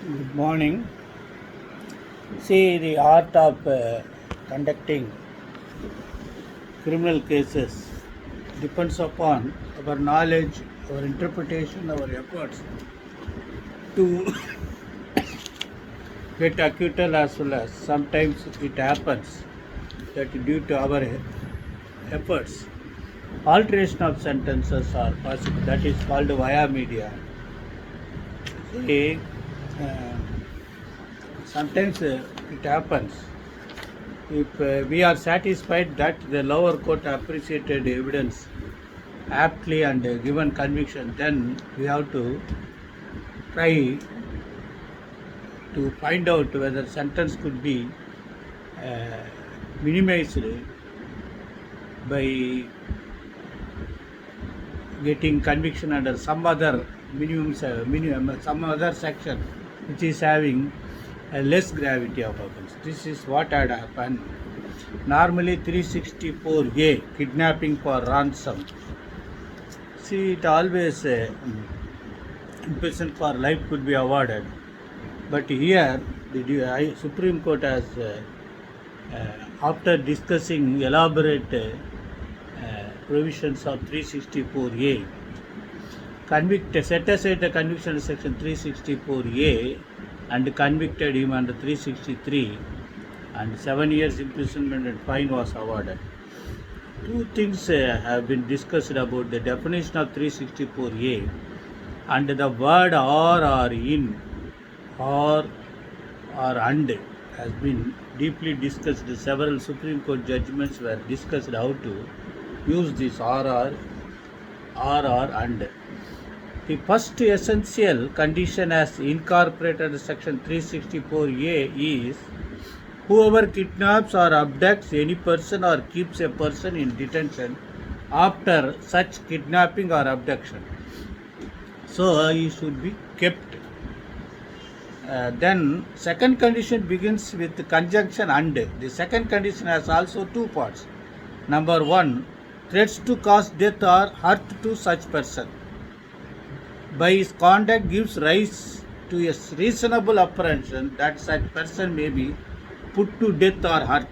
Good morning. See, the art of conducting criminal cases depends upon our knowledge, our interpretation, our efforts to get acquittal as well as sometimes it happens that due to our efforts, alteration of sentences are possible. That is called via media. See, uh, sometimes it happens. If we are satisfied that the lower court appreciated evidence aptly and given conviction, then we have to try to find out whether sentence could be uh, minimized by getting conviction under some other some other section which is having a less gravity of offense. This is what had happened. Normally 364A, kidnapping for ransom. See, it always imprisonment for life could be awarded. But here, the Supreme Court has, after discussing elaborate provisions of 364A, set aside the conviction under section 364A and convicted him under 363, and 7 years imprisonment and fine was awarded. Two things have been discussed about the definition of 364A and the word or in or and has been deeply discussed. Several Supreme Court judgments were discussed how to use this or and. The first essential condition as incorporated in section 364A is whoever kidnaps or abducts any person or keeps a person in detention after such kidnapping or abduction. So he should be kept. Then second condition begins with conjunction and. The second condition has also two parts. Number one, threats to cause death or hurt to such person by his conduct gives rise to a reasonable apprehension that such person may be put to death or hurt.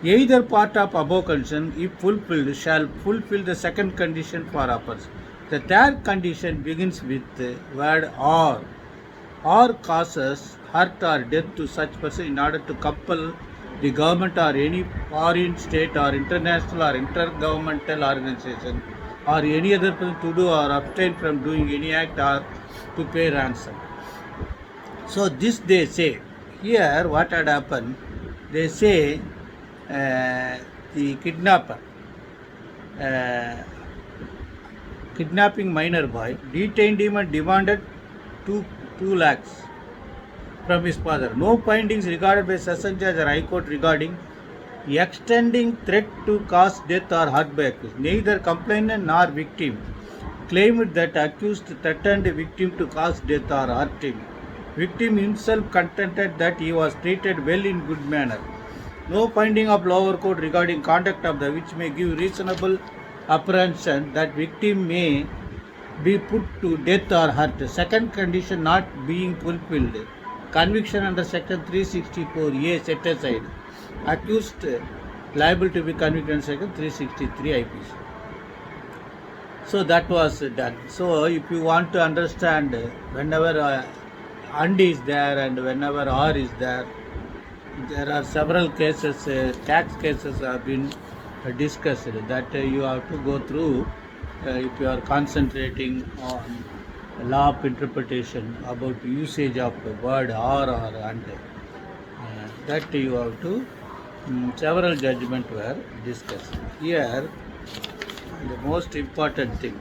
Either part of above condition, if fulfilled, shall fulfill the second condition for uppers. The third condition begins with the word or causes hurt or death to such person in order to compel the government or any foreign state or international or intergovernmental organization or any other person to do or abstain from doing any act or to pay ransom. So this they say. Here what had happened, they say the kidnapper, kidnapping minor boy, detained him and demanded 2 lakhs from his father. No findings regarded by Session Judge or High Court regarding extending threat to cause death or hurt by accused. Neither complainant nor victim claimed that accused threatened victim to cause death or hurt him. Victim himself contended that he was treated well in good manner. No finding of lower court regarding conduct of the which may give reasonable apprehension that victim may be put to death or hurt. Second condition not being fulfilled. Conviction under section 364A set aside. Accused liable to be convicted under section 363 IPC. So that was done. So if you want to understand, whenever and is there and whenever or is there, there are several cases, tax cases have been discussed that you have to go through if you are concentrating on law of interpretation about usage of the word or and. That you have to, several judgments were discussed. Here, the most important thing,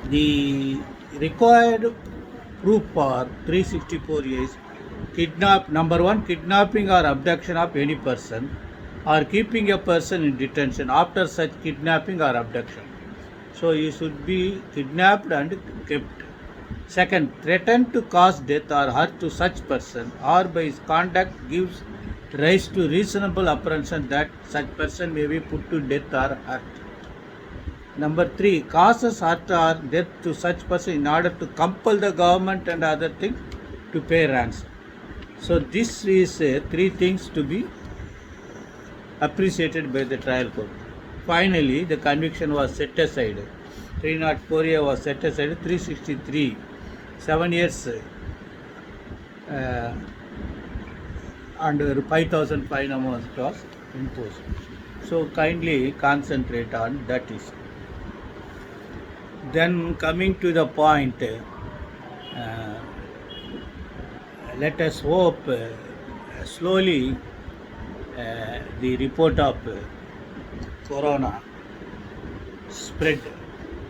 the required proof for 364 is number one, kidnapping or abduction of any person or keeping a person in detention after such kidnapping or abduction. So he should be kidnapped and kept. Second, threatened to cause death or hurt to such person or by his conduct gives rise to reasonable apprehension that such person may be put to death or hurt. Number 3, causes hurt or death to such person in order to compel the government and other things to pay ransom. So this is 3 things to be appreciated by the trial court. Finally, the conviction was set aside. 304A was set aside. 363, 7 years and 5,000 fine amount was imposed. So kindly concentrate on that issue. Then coming to the point, let us hope slowly the report of corona spread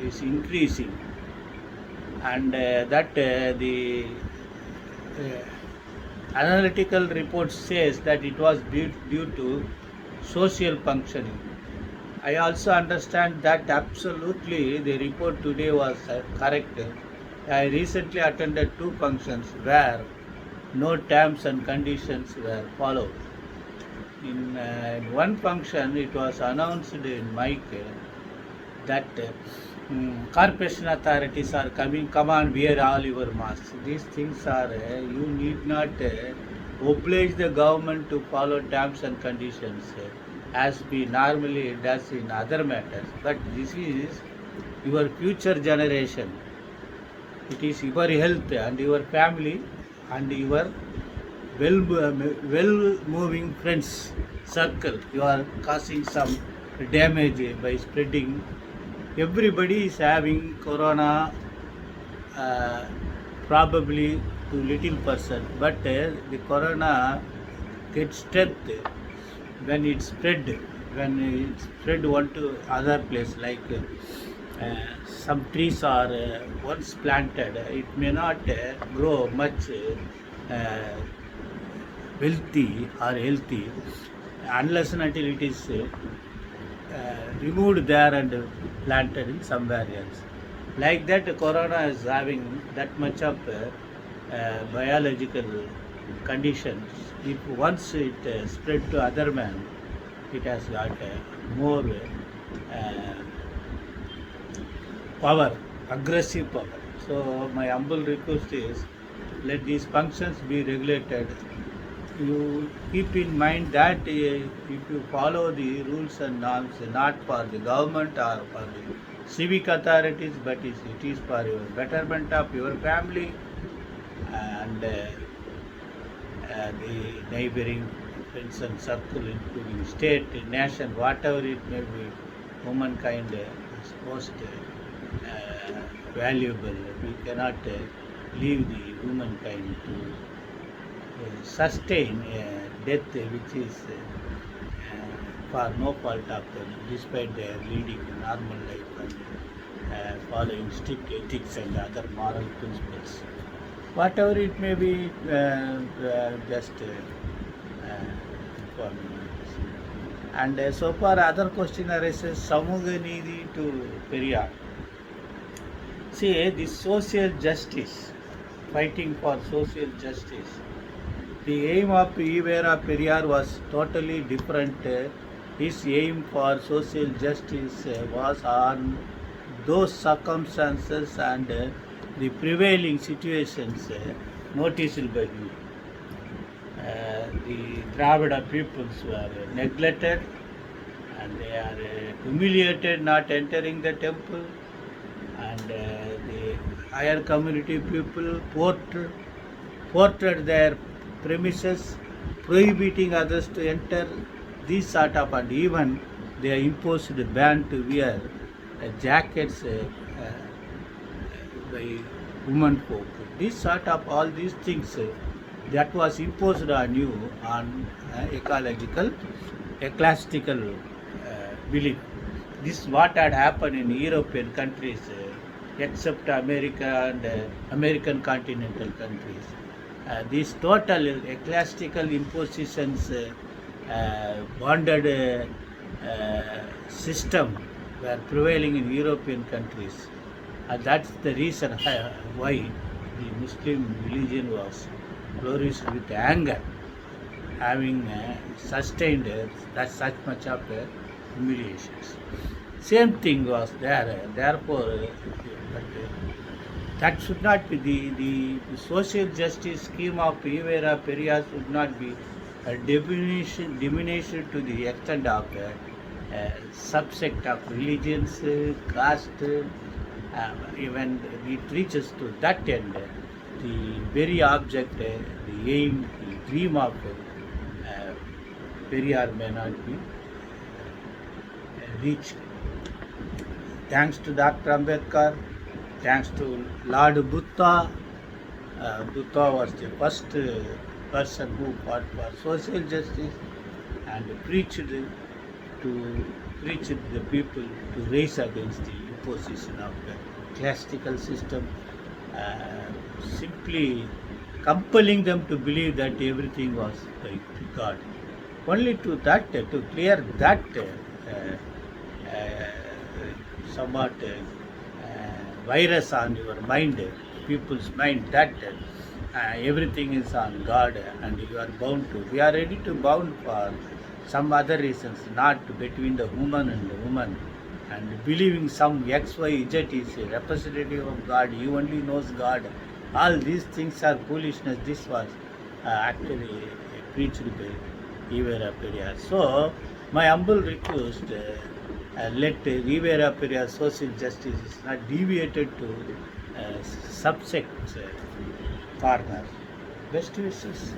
is increasing, and that the analytical report says that it was due to social functioning. I also understand that absolutely the report today was correct. I recently attended 2 functions where no terms and conditions were followed. In one function, it was announced in mic that corporation authorities are coming, come on, wear all your masks. These things are, you need not oblige the government to follow terms and conditions as we normally does in other matters. But this is your future generation. It is your health and your family and your well-moving friends circle. You are causing some damage by spreading. Everybody is having corona, probably to little person, but the corona gets strength when it spread one to other place, like some trees are once planted, it may not grow much wealthy or healthy unless and until it is removed there and planted in somewhere else. Like that, corona is having that much of biological conditions. If once it spread to other man, it has got more power, aggressive power. So my humble request is, let these functions be regulated. You keep in mind that if you follow the rules and norms, not for the government or for the civic authorities, but it is for your betterment of your family and the neighboring friends and circle, including state, nation, whatever it may be, humankind is most valuable. We cannot leave the humankind to sustain death which is for no fault of them, despite their leading a normal life and following strict ethics and other moral principles. Whatever it may be, just informing. And so far, other question arises, Samuga Nidhi to Periyar. See, this social justice, fighting for social justice, the aim of Ivera Periyar was totally different. His aim for social justice was on those circumstances and the prevailing situations noticed by him. The Dravida peoples were neglected and they are humiliated not entering the temple, and the higher community people ported their premises, prohibiting others to enter, these sort of, and even they imposed a ban to wear jackets by women folk. This sort of, all these things that was imposed on you on ecological, ecclesiastical belief. This is what had happened in European countries, except America and American continental countries. These total ecclesiastical impositions, bonded system were prevailing in European countries. That's the reason why the Muslim religion was flourished with anger, having sustained such much of humiliations. Same thing was there. Therefore, that should not be the social justice scheme of Rivera Peria should not be diminished to the extent of subsect of religions, caste, even it reaches to that end. The very object, the aim, the dream of Periyar may not be reached. Thanks to Dr. Ambedkar, thanks to Lord Buddha. Buddha was the first person who fought for social justice and preached the people to race against the imposition of the classical system, simply compelling them to believe that everything was by God. Only to clear that somewhat virus on your mind, people's mind, that everything is on God and you are bound to. We are ready to bound for some other reasons, not between the woman and the woman, and believing some X, Y, Z is a representative of God, he only knows God. All these things are foolishness. This was actually preached by Rivera Peria. So, my humble request, let Rivera Peria social justice is not deviated to subsect corner. Best wishes.